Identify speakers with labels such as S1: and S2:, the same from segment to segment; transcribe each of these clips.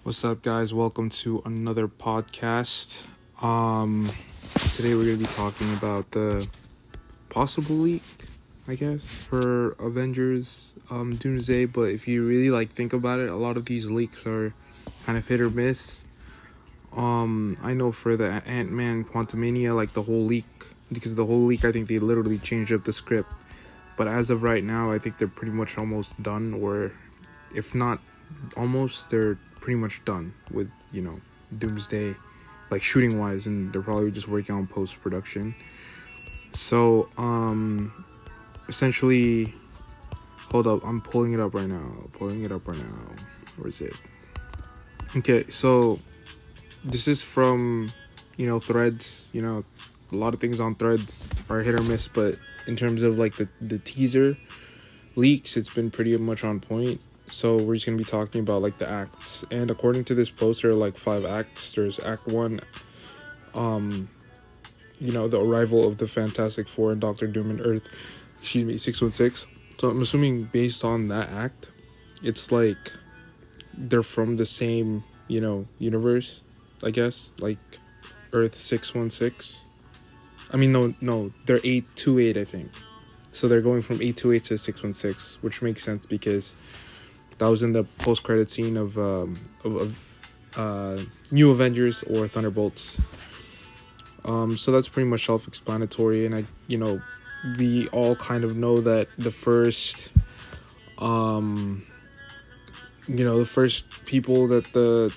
S1: What's up, guys? Welcome to another podcast. Today we're going to be talking about the possible leak, I guess, for Avengers, Doomsday. But if you really think about it, a lot of these leaks are kind of hit or miss. I know for the Ant-Man Quantumania, the whole leak, because the whole leak, I think they literally changed up the script. But as of right now, I think they're pretty much almost done, or if not almost, they're pretty much done with, Doomsday, shooting wise, and they're probably just working on post-production. So, essentially, hold up, I'm pulling it up right now. Where is it? Okay, so this is from, Threads. A lot of things on Threads are hit or miss, but in terms of the teaser leaks, it's been pretty much on point. So we're just going to be talking about the acts. And according to this post, there are 5 acts. There's Act 1, the arrival of the Fantastic Four and Doctor Doom and Earth, 616. So I'm assuming based on that act, it's they're from the same, universe, I guess. Earth 616. I mean, no, they're 828, I think. So they're going from 828 to 616, which makes sense because that was in the post-credit scene of New Avengers or Thunderbolts. So that's pretty much self-explanatory, and we all kind of know that the first people that the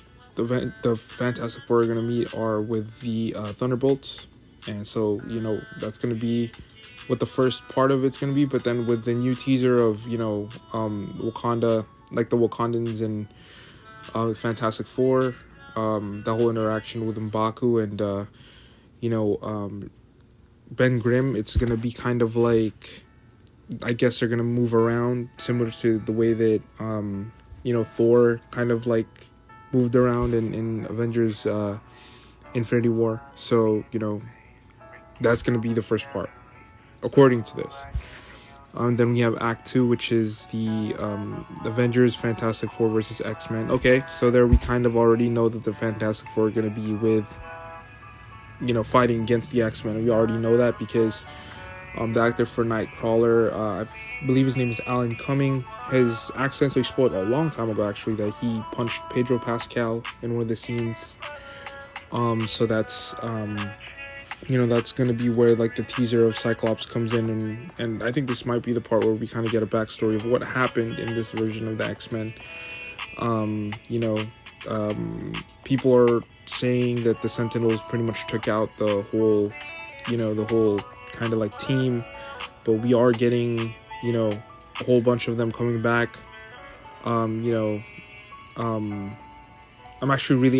S1: Fantastic Four are gonna meet are with the Thunderbolts, and so that's gonna be what the first part of it's gonna be. But then with the new teaser of Wakanda, the Wakandans and Fantastic Four, the whole interaction with M'Baku and Ben Grimm, it's gonna be kind of I guess they're gonna move around similar to the way that Thor kind of moved around in Avengers Infinity War. So that's gonna be the first part according to this. Then we have Act 2, which is the Avengers, Fantastic Four versus X-Men. Okay, so there we kind of already know that the Fantastic Four are going to be with, fighting against the X-Men. We already know that because the actor for Nightcrawler, I believe his name is Alan Cumming, has accidentally spoiled a long time ago, actually, that he punched Pedro Pascal in one of the scenes. So that's that's going to be where the teaser of Cyclops comes in, and I think this might be the part where we kind of get a backstory of what happened in this version of the X-Men. People are saying that the Sentinels pretty much took out the whole kind of team, but we are getting a whole bunch of them coming back. I'm actually really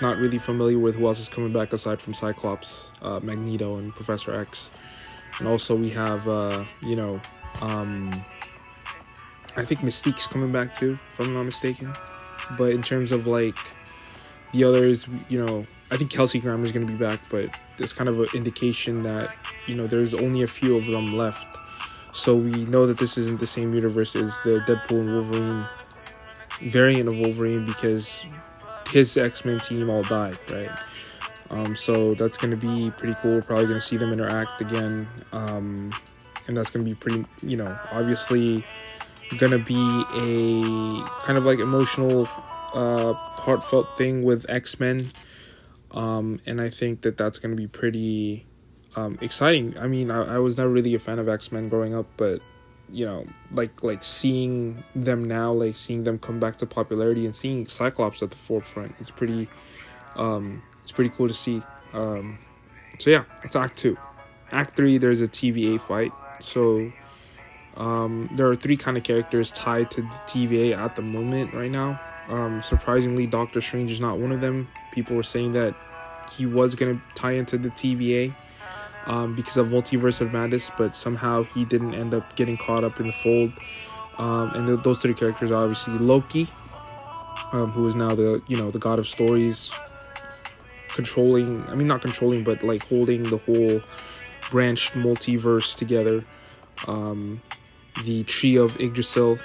S1: not really familiar with who else is coming back aside from Cyclops, Magneto, and Professor X. And also we have I think Mystique's coming back too, if I'm not mistaken. But in terms of the others, I think Kelsey Grammer's going to be back, but there's kind of an indication that there's only a few of them left. So we know that this isn't the same universe as the Deadpool and Wolverine variant of Wolverine, because his X-Men team all died, right? So that's going to be pretty cool. We're probably going to see them interact again. And that's going to be pretty, obviously going to be a kind of emotional, heartfelt thing with X-Men. And I think that that's going to be pretty exciting. I mean, I was never really a fan of X-Men growing up, but seeing them now, seeing them come back to popularity and seeing Cyclops at the forefront, it's pretty cool to see. So yeah, that's Act 2. Act 3, there's a TVA fight. So there are 3 kind of characters tied to the TVA at the moment right now. Surprisingly, Doctor Strange is not one of them. People were saying that he was going to tie into the TVA because of Multiverse of Madness, but somehow he didn't end up getting caught up in the fold. And those 3 characters are obviously Loki, who is now the god of stories, not controlling, but holding the whole branched multiverse together. The tree of Yggdrasil,